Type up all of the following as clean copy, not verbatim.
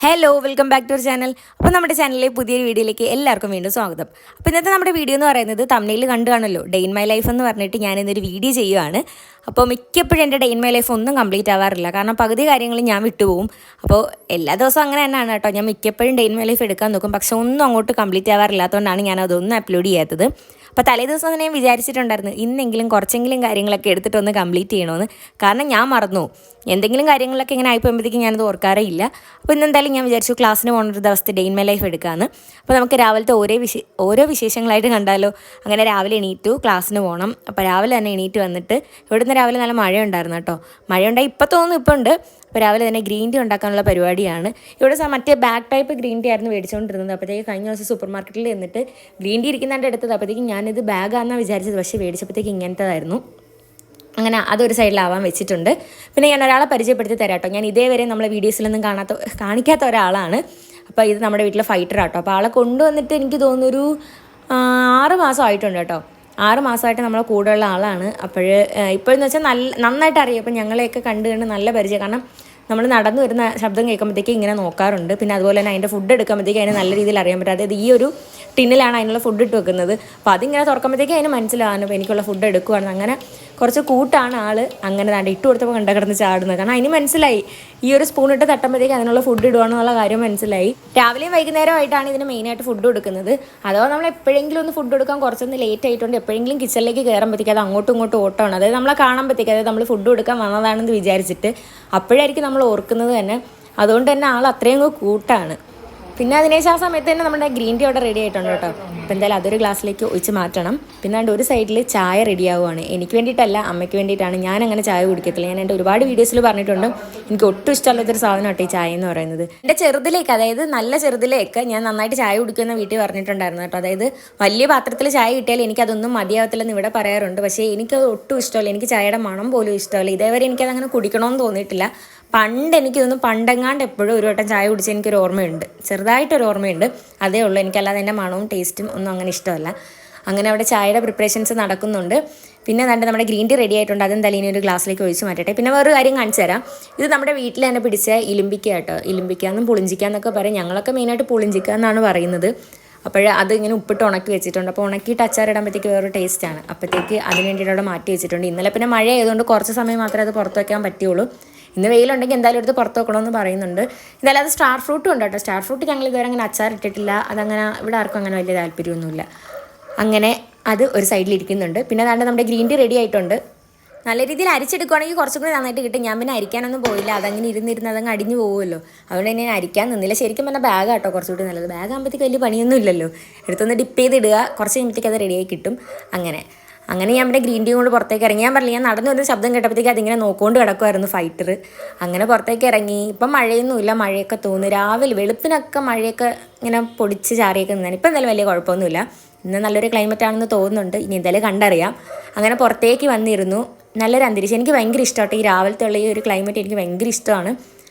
Hello welcome back to our channel. അപ്പോൾ നമ്മുടെ ചാനലിലെ പുതിയൊരു വീഡിയോയിലേക്ക് എല്ലാവർക്കും വീണ്ടും സ്വാഗതം. അപ്പോൾ ഇന്നത്തെ നമ്മുടെ വീഡിയോ എന്ന് പറയുന്നത് തംബ്നെയിൽ കണ്ടു കാണുമല്ലോ, ഡേ ഇൻ മൈ ലൈഫ് എന്ന് പറഞ്ഞിട്ട് ഞാനിന്നൊരു വീഡിയോ ചെയ്യുവാണ്. അപ്പോൾ മിക്കപ്പോഴും എൻ്റെ ഡേ ഇൻ മൈ ലൈഫ് ഒന്നും കംപ്ലീറ്റ് ആവാറില്ല, കാരണം പകുതി കാര്യങ്ങൾ ഞാൻ വിട്ടുപോകും. അപ്പോൾ എല്ലാ ദിവസവും അങ്ങനെ തന്നെയാണ് കേട്ടോ, ഞാൻ മിക്കപ്പോഴും ഡേ ഇൻ മൈ ലൈഫ് എടുക്കാൻ നോക്കും, പക്ഷെ ഒന്നും അങ്ങോട്ട് കംപ്ലീറ്റ് ആവാറില്ലാത്തതുകൊണ്ടാണ് ഞാൻ അതൊന്നും അപ്ലോഡ് ചെയ്യാത്തത്. അപ്പോൾ തലേ ദിവസം തന്നെ ഞാൻ വിചാരിച്ചിട്ടുണ്ടായിരുന്നു ഇന്നെങ്കിലും കുറച്ചെങ്കിലും കാര്യങ്ങളൊക്കെ എടുത്തിട്ടൊന്ന് കംപ്ലീറ്റ് ചെയ്യണമെന്ന്, കാരണം ഞാൻ മറന്നു എന്തെങ്കിലും കാര്യങ്ങളൊക്കെ ഇങ്ങനെ ആയിപ്പോകുമ്പോഴത്തേക്കും ഞാനത് ഓർക്കാറേ ഇല്ല. അപ്പോൾ ഇന്നെന്തായാലും ഞാൻ വിചാരിച്ചു ക്ലാസ്സിന് പോകുന്ന ഒരു ദിവസത്തെ ഡേ ഇൻ മൈ ലൈഫ് എടുക്കാമെന്ന്. അപ്പോൾ നമുക്ക് രാവിലത്തെ ഓരോ വിശേഷങ്ങളായിട്ട് കണ്ടാലോ. അങ്ങനെ രാവിലെ എണീറ്റു, ക്ലാസ്സിന് പോകണം. അപ്പോൾ രാവിലെ തന്നെ എണീറ്റ് വന്നിട്ട് ഇവിടുന്ന് രാവിലെ നല്ല മഴ ഉണ്ടായിരുന്നു കേട്ടോ. മഴയുണ്ടായി ഇപ്പോൾ തോന്നുന്നു, ഇപ്പോൾ ഉണ്ട്. അപ്പോൾ രാവിലെ തന്നെ ഗ്രീൻ ടീ ഉണ്ടാക്കാനുള്ള പരിപാടിയാണ്. ഇവിടെ മറ്റേ ബാക്ക് ടൈപ്പ് ഗ്രീൻ ടീ ആയിരുന്നു മേടിച്ചുകൊണ്ടിരുന്നത്. അപ്പോഴത്തേക്ക് കഴിഞ്ഞ ദിവസം സൂപ്പർ മാർക്കറ്റിൽ നിന്നിട്ട് ഗ്രീൻ ടീ ഇരിക്കുന്നതിൻ്റെ എടുത്തത്. അപ്പോഴത്തേക്കും ഞാനിത് ബാഗാണെന്നാണ് വിചാരിച്ചത്, പക്ഷേ മേടിച്ചപ്പോഴത്തേക്ക് ഇങ്ങനത്തേതായിരുന്നു. അങ്ങനെ അതൊരു സൈഡിലാവാൻ വെച്ചിട്ടുണ്ട്. പിന്നെ ഞാൻ ഒരാളെ പരിചയപ്പെടുത്തി തരാം കേട്ടോ. ഞാൻ ഇതേവരെ നമ്മളെ വീഡിയോസിലൊന്നും കാണിക്കാത്ത ഒരാളാണ്. അപ്പോൾ ഇത് നമ്മുടെ വീട്ടിലെ ഫൈറ്റർ ആട്ടോ. അപ്പോൾ ആളെ കൊണ്ടുവന്നിട്ട് എനിക്ക് തോന്നുന്നൊരു 6 മാസം ആയിട്ടുണ്ട് കേട്ടോ. 6 മാസമായിട്ട് നമ്മളെ കൂടെയുള്ള ആളാണ്. ഇപ്പോഴെന്ന് വെച്ചാൽ നന്നായിട്ട് അറിയാം. അപ്പോൾ ഞങ്ങളെയൊക്കെ കണ്ട് നല്ല പരിചയം. കാരണം നമ്മൾ നടന്നു വരുന്ന ശബ്ദം കേൾക്കുമ്പോഴത്തേക്ക് ഇങ്ങനെ നോക്കാറുണ്ട്. പിന്നെ അതുപോലെ തന്നെ അതിൻ്റെ ഫുഡ് എടുക്കുമ്പോഴത്തേക്ക് അതിന് നല്ല രീതിയിൽ അറിയാൻ പറ്റും. അതായത് ഈ ഒരു ടിന്നിലാണ് അതിനുള്ള ഫുഡ് ഇട്ട് വെക്കുന്നത്. അപ്പോൾ അതിങ്ങനെ തുറക്കുമ്പോഴത്തേക്ക് അതിന് മനസ്സിലാവാനും അപ്പോൾ എനിക്കുള്ള ഫുഡ് എടുക്കുവാണ്. അങ്ങനെ കുറച്ച് കൂട്ടാണ് ആൾ. അങ്ങനെ താണ്ട് ഇട്ട് കൊടുത്തപ്പോൾ കിടന്ന് ചാടുന്നത്. കാരണം അതിന് മനസ്സിലായി ഈ ഒരു സ്പൂൺ ഇട്ട് തട്ടുമ്പോഴത്തേക്ക് അതിനുള്ള ഫുഡ് ഇടുകയാണെന്നുള്ള കാര്യം മനസ്സിലായി. രാവിലെയും വൈകുന്നേരമായിട്ടാണ് ഇതിന് മെയിനായിട്ട് ഫുഡ് കൊടുക്കുന്നത്. അഥവാ നമ്മൾ എപ്പോഴെങ്കിലും ഒന്ന് ഫുഡ് കൊടുക്കാൻ കുറച്ചൊന്ന് ലേറ്റ് ആയിട്ടുണ്ട്, എപ്പോഴെങ്കിലും കിച്ചണിലേക്ക് കയറുമ്പോഴത്തേക്ക് അത് അങ്ങോട്ടും ഇങ്ങോട്ടും ഓട്ടമാണ്. അതായത് നമ്മളെ കാണുമ്പോഴത്തേക്ക്, അതായത് നമ്മൾ ഫുഡ് കൊടുക്കാൻ വന്നതാണെന്ന് വിചാരിച്ചിട്ട് അപ്പോഴായിരിക്കും നമ്മൾ ഓർക്കുന്നത് തന്നെ. അതുകൊണ്ട് തന്നെ ആൾ അത്രയും കൂട്ടാണ്. പിന്നെ അതിനേശം ആ സമയത്ത് തന്നെ നമ്മുടെ ഗ്രീൻ ടീ അവിടെ റെഡി ആയിട്ടുണ്ട് കേട്ടോ. അപ്പോൾ എന്തായാലും അതൊരു ഗ്ലാസ്സിലേക്ക് ഒഴിച്ച് മാറ്റണം. പിന്നെ അതിൻ്റെ ഒരു സൈഡിൽ ചായ റെഡി ആവുകയാണ്. എനിക്ക് വേണ്ടിയിട്ടല്ല, അമ്മയ്ക്ക് വേണ്ടിയിട്ടാണ്. ഞാൻ അങ്ങനെ ചായ കുടിക്കത്തില്ല. ഞാൻ എൻ്റെ ഒരുപാട് വീഡിയോസിൽ പറഞ്ഞിട്ടുണ്ട്, എനിക്ക് ഒട്ടും ഇഷ്ടമുള്ളതൊരു സാധനം കേട്ടോ ഈ ചായ എന്ന് പറയുന്നത്. എൻ്റെ ചെറുതിലേക്ക്, അതായത് നല്ല ചെറുതിലേക്ക് ഞാൻ നന്നായിട്ട് ചായ കുടിക്കുന്ന വീട്ടിൽ പറഞ്ഞിട്ടുണ്ടായിരുന്നു കേട്ടോ. അതായത് വലിയ പാത്രത്തിൽ ചായ കിട്ടിയാൽ എനിക്കതൊന്നും മതിയാവത്തില്ലെന്ന് ഇവിടെ പറയാറുണ്ട്. പക്ഷേ എനിക്കത് ഒട്ടും ഇഷ്ടമല്ല. എനിക്ക് ചായയുടെ മണം പോലും ഇഷ്ടമല്ല. ഇതേവരെ എനിക്കതങ്ങനെ കുടിക്കണമെന്ന് തോന്നിയിട്ടില്ല. പണ്ടെങ്ങാണ്ട് എപ്പോഴും ഒരു വട്ടം ചായ കുടിച്ച് എനിക്കൊരു ഓർമ്മയുണ്ട്, ചെറുതായിട്ടൊരു ഓർമ്മയുണ്ട്. അതേ ഉള്ളൂ. എനിക്കല്ലാതെ എൻ്റെ മണവും ടേസ്റ്റും ഒന്നും അങ്ങനെ ഇഷ്ടമല്ല. അങ്ങനെ അവിടെ ചായയുടെ പ്രിപ്പറേഷൻസ് നടക്കുന്നുണ്ട്. പിന്നെ നമ്മുടെ ഗ്രീൻ ടീ റെഡി ആയിട്ടുണ്ട്. അതെന്തായാലും ഇനി ഒരു ഗ്ലാസ്സിലേക്ക് ഒഴിച്ച് മാറ്റട്ടെ. പിന്നെ വേറൊരു കാര്യം കാണിച്ചു തരാം. ഇത് നമ്മുടെ വീട്ടിൽ തന്നെ പിടിച്ച ഇലിമ്പിക്ക കേട്ടോ. ഇലിമ്പിക്കാന്നും പുളിഞ്ചിക്കാന്നൊക്കെ പറയും. ഞങ്ങളൊക്കെ മെയിനായിട്ട് പുളിഞ്ചിക്ക എന്നാണ് പറയുന്നത്. അത് ഇങ്ങനെ ഉപ്പിട്ട് ഉണക്കി വെച്ചിട്ടുണ്ട്. അപ്പോൾ ഉണക്കിയിട്ട് അച്ചാറിടുമ്പോഴത്തേക്ക് വേറൊരു ടേസ്റ്റാണ്. അപ്പോഴത്തേക്ക് അതിന് വേണ്ടിയിട്ട് അവിടെ മാറ്റി വെച്ചിട്ടുണ്ട്. ഇന്നലെ പിന്നെ മഴ ആയതുകൊണ്ട് കുറച്ച് സമയം മാത്രമേ അത് പുറത്ത് വയ്ക്കാൻ പറ്റുള്ളൂ. ഇന്ന് വെയിലുണ്ടെങ്കിൽ എന്തായാലും എടുത്ത് പുറത്ത് വെക്കണമെന്ന് പറയുന്നുണ്ട്. എന്തായാലും അത് സ്റ്റാർ ഫ്രൂട്ടും ഉണ്ട് കേട്ടോ. സ്റ്റാർ ഫ്രൂട്ട് ഞങ്ങൾ ഇതുവരെ അങ്ങനെ അച്ചാറിട്ടിട്ടില്ല. അതങ്ങനെ ഇവിടെ ആർക്കും അങ്ങനെ വലിയ താല്പര്യമൊന്നുമില്ല. അങ്ങനെ അത് ഒരു സൈഡിൽ ഇരിക്കുന്നുണ്ട്. പിന്നെ നമ്മുടെ ഗ്രീൻ ടീ റെഡി ആയിട്ടുണ്ട്. നല്ല രീതിയിൽ അരിച്ചെടുക്കുകയാണെങ്കിൽ കുറച്ചും കൂടി നന്നായിട്ട് കിട്ടും. ഞാൻ പിന്നെ അരിക്കാനൊന്നും പോയില്ല. അതങ്ങനെ ഇരുന്നിരുന്ന് അതങ്ങ് അടിഞ്ഞു പോകുമല്ലോ. അതുകൊണ്ട് തന്നെ ഞാൻ അരിക്കാൻ നിന്നില്ല. ശരിക്കും പറഞ്ഞാൽ ബാഗ് കേട്ടോ കുറച്ചുകൂടി നല്ലത്. ബാഗ് ആകുമ്പോഴത്തേക്ക് വലിയ പണിയൊന്നും ഇല്ലല്ലോ. എടുത്തൊന്ന് ഡിപ്പ് ചെയ്തിടുക, കുറച്ച് കഴിയുമ്പോഴത്തേക്ക് അത് റെഡിയായി കിട്ടും. അങ്ങനെ ഞാൻ ഗ്രീൻ ടീ കൊണ്ട് പുറത്തേക്ക് ഇറങ്ങി. ഞാൻ പറഞ്ഞില്ല, ഞാൻ നടന്നു വരുന്ന ശബ്ദം കേട്ടപ്പോഴത്തേക്ക് അതിങ്ങനെ നോക്കിക്കൊണ്ട് കിടക്കുമായിരുന്നു ഫൈറ്റർ. അങ്ങനെ പുറത്തേക്ക് ഇറങ്ങി. ഇപ്പം മഴയൊന്നുമില്ല, മഴയൊക്കെ തോന്നുന്നു. രാവിലെ വെളുപ്പിനൊക്കെ മഴയൊക്കെ ഇങ്ങനെ പൊടിച്ച് ചാറിയൊക്കെ നിന്നാണ്. ഇപ്പം എന്തായാലും വലിയ കുഴപ്പമൊന്നുമില്ല. ഇന്ന് നല്ലൊരു ക്ലൈമറ്റ് ആണെന്ന് തോന്നുന്നുണ്ട്. ഇനി എന്തായാലും കണ്ടറിയാം. അങ്ങനെ പുറത്തേക്ക് വന്നിരുന്നു. നല്ലൊരു അന്തരീക്ഷം. എനിക്ക് ഭയങ്കര ഇഷ്ടമാട്ടോ ഈ രാവിലത്തെ ഉള്ള ഈ ഒരു ക്ലൈമറ്റ്. എനിക്ക് ഭയങ്കര ഇഷ്ടമാണ്.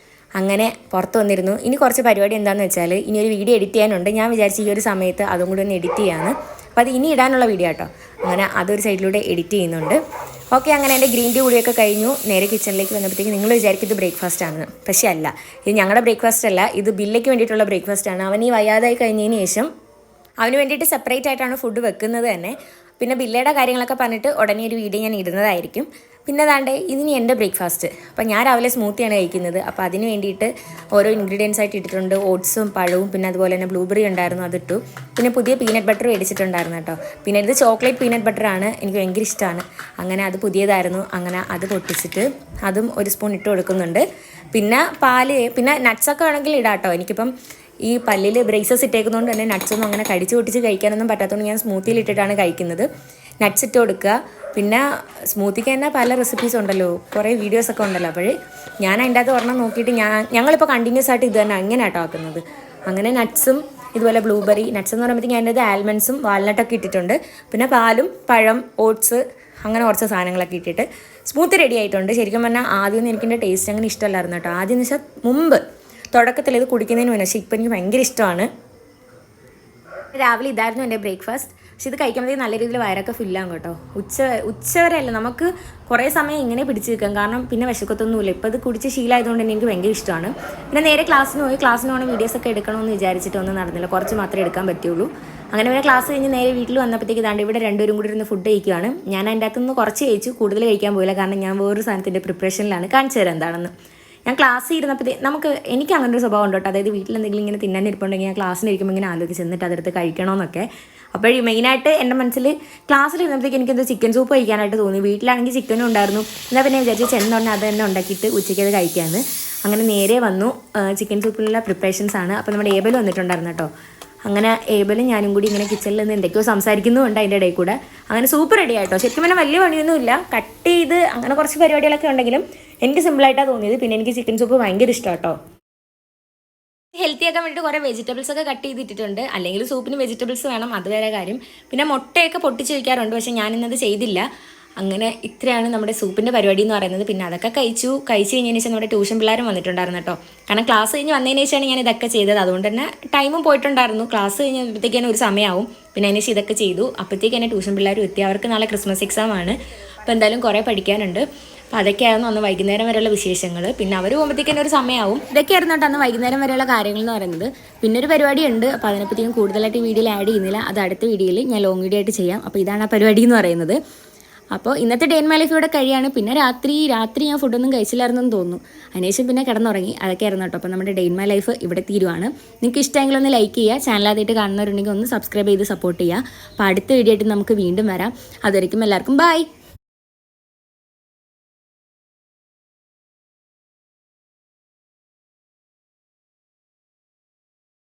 അങ്ങനെ പുറത്ത് വന്നിരുന്നു. ഇനി കുറച്ച് പരിപാടി എന്താണെന്ന് വെച്ചാൽ, ഇനി ഒരു വീഡിയോ എഡിറ്റ് ചെയ്യാനുണ്ട്. ഞാൻ വിചാരിച്ചു ഈ ഒരു സമയത്ത് അതും കൂടി ഒന്ന് എഡിറ്റ് ചെയ്യാമെന്ന്. അപ്പോൾ അത് ഇനി ഇടാനുള്ള വീഡിയോ കേട്ടോ. അങ്ങനെ അതൊരു സൈഡിലൂടെ എഡിറ്റ് ചെയ്യുന്നുണ്ട്. ഓക്കെ, അങ്ങനെ എൻ്റെ ഗ്രീൻ ടീ കൂടിയൊക്കെ കഴിഞ്ഞു. നേരെ കിച്ചണിലേക്ക് വന്നപ്പോഴത്തേക്ക് നിങ്ങൾ വിചാരിക്കും ഇത് ബ്രേക്ക്ഫാസ്റ്റ് ആണെന്ന്. പക്ഷേ അല്ല, ഇത് ഞങ്ങളുടെ ബ്രേക്ക്ഫാസ്റ്റ് അല്ല. ഇത് ബില്ലയ്ക്ക് വേണ്ടിയിട്ടുള്ള ബ്രേക്ക്ഫാസ്റ്റ് ആണ്. അവൻ ഈ വയ്യാതായി കഴിഞ്ഞതിന് ശേഷം അവന് വേണ്ടിയിട്ട് സെപ്പറേറ്റ് ആയിട്ടാണ് ഫുഡ് വെക്കുന്നത് തന്നെ. പിന്നെ ബില്ലയുടെ കാര്യങ്ങളൊക്കെ പറഞ്ഞിട്ട് ഉടനെ ഒരു വീഡിയോ ഞാൻ ഇടുന്നതായിരിക്കും. പിന്നെ ഇതിന് എൻ്റെ ബ്രേക്ക്ഫാസ്റ്റ്. അപ്പോൾ ഞാൻ രാവിലെ സ്മൂത്തിയാണ് കഴിക്കുന്നത്. അപ്പോൾ അതിന് വേണ്ടിയിട്ട് ഓരോ ഇൻഗ്രീഡിയൻസ് ആയിട്ട് ഇട്ടിട്ടുണ്ട്. ഓട്സും പഴവും, പിന്നെ അതുപോലെ തന്നെ ബ്ലൂബെറി ഉണ്ടായിരുന്നു, അതിട്ടു. പിന്നെ പുതിയ പീനട്ട് ബട്ടർ മേടിച്ചിട്ടുണ്ടായിരുന്നു കേട്ടോ. പിന്നെ ഇത് ചോക്ലേറ്റ് പീനട്ട് ബട്ടറാണ്, എനിക്ക് ഭയങ്കര ഇഷ്ടമാണ്. അങ്ങനെ അത് പുതിയതായിരുന്നു. അങ്ങനെ അത് പൊട്ടിച്ചിട്ട് അതും ഒരു സ്പൂൺ ഇട്ട് കൊടുക്കുന്നുണ്ട്. പിന്നെ പാല്, പിന്നെ നട്ട്സൊക്കെ വേണമെങ്കിൽ ഇടാം കേട്ടോ. എനിക്കിപ്പം ഈ പല്ലിൽ ബ്രേസസ് ഇട്ടേക്കുന്നതുകൊണ്ട് തന്നെ നട്ട്സൊന്നും അങ്ങനെ കടിച്ച് പൊട്ടിച്ച് കഴിക്കാനൊന്നും പറ്റാത്തതുകൊണ്ട് ഞാൻ സ്മൂത്തിയിൽ ഇട്ടിട്ടാണ് കഴിക്കുന്നത്. നട്ട്സ് ഇട്ട് കൊടുക്കുക. പിന്നെ സ്മൂത്തിക്ക് തന്നെ പല റെസിപ്പീസ് ഉണ്ടല്ലോ, കുറേ വീഡിയോസൊക്കെ ഉണ്ടല്ലോ. അപ്പോൾ ഞാൻ അതിൻ്റെ അകത്ത് ഒരെണ്ണം നോക്കിയിട്ട് ഞങ്ങളിപ്പോൾ കണ്ടിന്യൂസ് ആയിട്ട് ഇത് തന്നെ അങ്ങനെ ആട്ടോ ആക്കുന്നത്. അങ്ങനെ നട്ട്സും ഇതുപോലെ ബ്ലൂബെറി, നട്ട്സ് എന്ന് പറയുമ്പോഴത്തേക്ക് അതിൻ്റെ അത് ആൽമണ്ട്സും വാൽനട്ടൊക്കെ ഇട്ടിട്ടുണ്ട്. പിന്നെ പാലും പഴം ഓട്സ് അങ്ങനെ കുറച്ച് സാധനങ്ങളൊക്കെ ഇട്ടിട്ട് സ്മൂത്തി റെഡി ആയിട്ടുണ്ട്. ശരിക്കും പറഞ്ഞാൽ ആദ്യമൊന്നും എനിക്കെൻ്റെ ടേസ്റ്റ് അങ്ങനെ ഇഷ്ടമല്ലായിരുന്നു കേട്ടോ. ആദ്യം എന്ന് വെച്ചാൽ മുമ്പ് തുടക്കത്തിൽ ഇത് കുടിക്കുന്നതിന് മുന്നേ. പക്ഷേ ഇപ്പം എനിക്ക് ഭയങ്കര ഇഷ്ടമാണ്. രാവിലെ ഇതായിരുന്നു എൻ്റെ ബ്രേക്ക്ഫാസ്റ്റ്. പക്ഷെ ഇത് കഴിക്കുമ്പോഴത്തേക്ക് നല്ല രീതിയിൽ വയറൊക്കെ ഫില്ലാകും കേട്ടോ. ഉച്ച വരെ അല്ല, നമുക്ക് കുറേ സമയം ഇങ്ങനെ പിടിച്ച് നിൽക്കാം, കാരണം പിന്നെ വിശക്കത്തൊന്നുമില്ല. ഇപ്പോൾ ഇത് കുടിച്ച് ശീലമായതുകൊണ്ട് തന്നെ എനിക്ക് ഭയങ്കര ഇഷ്ടമാണ്. പിന്നെ നേരെ ക്ലാസ്സിന് പോകണം, വീഡിയോസൊക്കെ എടുക്കണമെന്ന് വിചാരിച്ചിട്ട് ഒന്നും നടന്നില്ല, കുറച്ച് മാത്രമേ എടുക്കാൻ പറ്റുള്ളൂ. അങ്ങനെ പിന്നെ ക്ലാസ് കഴിഞ്ഞ് നേരെ വീട്ടിൽ വന്നപ്പോഴത്തേക്ക് ദാണ്ട് ഇവിടെ രണ്ടുപേരും കൂടി ഇരുന്ന് ഫുഡ് കഴിക്കുകയാണ്. ഞാൻ അതിൻ്റെ അകത്തുനിന്ന് കുറച്ച് കഴിച്ചു, കൂടുതൽ കഴിക്കാൻ പോയില്ല, കാരണം ഞാൻ വേറൊരു സാധനത്തിൻ്റെ പ്രിപ്പറേഷനിലാണ്. കാണിച്ചു തരാം എന്താണെന്ന്. ഞാൻ ക്ലാസ്സിൽ ഇരുന്നപ്പോഴത്തേക്ക് എനിക്ക് അങ്ങനെ ഒരു സ്വഭാവം ഉണ്ട് കേട്ടോ. അതായത് വീട്ടിൽ എന്തെങ്കിലും ഇങ്ങനെ തിന്നാൻ ഇരിപ്പുണ്ടെങ്കിൽ ഞാൻ ക്ലാസ്സിലിരിക്കുമ്പോൾ ഇങ്ങനെ ആലോചിച്ച് എന്നിട്ട് അതെടുത്ത് കഴിക്കണമെന്നൊക്കെ. അപ്പോൾ മെയിനായിട്ട് എൻ്റെ മനസ്സിൽ ക്ലാസ്സിലിരുന്നപ്പോഴത്തേക്ക് എനിക്കെന്തോ ചിക്കൻ സൂപ്പ് കഴിക്കാനായിട്ട് തോന്നി. വീട്ടിലാണെങ്കിൽ ചിക്കനും ഉണ്ടായിരുന്നു. എന്നാൽ പിന്നെ വിചാരിച്ചു ചെന്ന് പറഞ്ഞാൽ അത് തന്നെ ഉണ്ടാക്കിയിട്ട് ഉച്ചയ്ക്ക് അത് കഴിക്കാമെന്ന്. അങ്ങനെ നേരെ വന്നു. ചിക്കൻ സൂപ്പിലുള്ള പ്രിപ്പറേഷൻസ് ആണ്. അപ്പോൾ നമ്മുടെ ഏബൽ വന്നിട്ടുണ്ടായിരുന്നു കേട്ടോ. അങ്ങനെ ഏബലും ഞാനും കൂടി ഇങ്ങനെ കിച്ചണിൽ നിന്ന് എന്തൊക്കെയോ സംസാരിക്കുന്നുമുണ്ട് അതിൻ്റെ ഇടയിൽ കൂടെ. അങ്ങനെ സൂപ്പ് റെഡി ആയിട്ടോ. ശരിക്കും പിന്നെ വലിയ പണിയൊന്നുമില്ല, കട്ട് ചെയ്ത് അങ്ങനെ കുറച്ച് പരിപാടികളൊക്കെ ഉണ്ടെങ്കിലും എനിക്ക് സിമ്പിളായിട്ടാണ് തോന്നിയത്. പിന്നെ എനിക്ക് ചിക്കൻ സൂപ്പ് ഭയങ്കര ഇഷ്ടമാണ് കേട്ടോ. ഹെൽത്തി ആക്കാൻ വേണ്ടിയിട്ട് കുറേ വെജിറ്റബിൾസ് ഒക്കെ കട്ട് ചെയ്തിട്ടുണ്ട്. അല്ലെങ്കിൽ സൂപ്പിന് വെജിറ്റബിൾസ് വേണം, അത് വേറെ കാര്യം. പിന്നെ മുട്ടയൊക്കെ പൊട്ടിച്ച് വയ്ക്കാറുണ്ട്, പക്ഷേ ഞാനിന്നത് ചെയ്തില്ല. അങ്ങനെ ഇത്രയാണ് നമ്മുടെ സൂപ്പിൻ്റെ പരിപാടി എന്ന് പറയുന്നത്. പിന്നെ അതൊക്കെ കഴിച്ച് കഴിഞ്ഞതിന് ശേഷം നമ്മുടെ ട്യൂഷൻ പിള്ളേരും വന്നിട്ടുണ്ടായിരുന്നു കേട്ടോ. കാരണം ക്ലാസ് കഴിഞ്ഞ് വന്നതിന് ശേഷമാണ് ഞാൻ ഇതൊക്കെ ചെയ്തത്. അതുകൊണ്ട് തന്നെ ടൈമും പോയിട്ടുണ്ടായിരുന്നു. ക്ലാസ് കഴിഞ്ഞപ്പോഴത്തേക്കാണ് ഒരു സമയമാവും. പിന്നെ അതിന് ശേഷം ഇതൊക്കെ ചെയ്തു. അപ്പോഴത്തേക്ക് തന്നെ ട്യൂഷൻ പിള്ളേരും എത്തി. അവർക്ക് നാളെ ക്രിസ്മസ് എക്സാം ആണ്. അപ്പോൾ എന്തായാലും കുറേ പഠിക്കാനുണ്ട്. അപ്പോൾ അതൊക്കെയായിരുന്നു അന്ന് വൈകുന്നേരം വരെയുള്ള വിശേഷങ്ങൾ. പിന്നെ അവർ പോകുമ്പോഴത്തേക്ക് തന്നെ ഒരു സമയമാവും. ഇതൊക്കെയായിരുന്നു കേട്ടോ അന്ന് വൈകുന്നേരം വരെയുള്ള കാര്യങ്ങൾ എന്ന് പറയുന്നത്. പിന്നെ ഒരു പരിപാടി ഉണ്ട്, അപ്പോൾ അതിനെപ്പറ്റി ഞാൻ കൂടുതലായിട്ട് വീഡിയോയിൽ ആഡ് ചെയ്യുന്നില്ല. അത് അടുത്ത വീഡിയോയിൽ ഞാൻ ലോങ് വീഡിയോ ആയിട്ട് ചെയ്യാം. അപ്പോൾ ഇതാണ് ആ പരിപാടി എന്ന് പറയുന്നത്. അപ്പോൾ ഇന്നത്തെ ഡേ ഇൻ മൈ ലൈഫ് ഇവിടെ കഴിയാണ്. പിന്നെ രാത്രി ഞാൻ ഫുഡൊന്നും കഴിച്ചില്ലായിരുന്നെന്ന് തോന്നുന്നു. അതിനുശേഷം പിന്നെ കിടന്നുറങ്ങി. അതൊക്കെയായിരുന്നു കേട്ടോ. അപ്പോൾ നമ്മുടെ ഡേ ഇൻ മൈ ലൈഫ് ഇവിടെ തീരുവാണ്. നിങ്ങൾക്ക് ഇഷ്ടമെങ്കിൽ ഒന്ന് ലൈക്ക് ചെയ്യുക, ചാനൽ ആദ്യമായിട്ട് കാണുന്നവരുണ്ടെങ്കിൽ ഒന്ന് സബ്സ്ക്രൈബ് ചെയ്ത് സപ്പോർട്ട് ചെയ്യുക. അപ്പോൾ അടുത്ത വീഡിയോ ആയിട്ട് നമുക്ക് വീണ്ടും വരാം. അതുവരെയ്ക്കും എല്ലാവർക്കും ബൈ.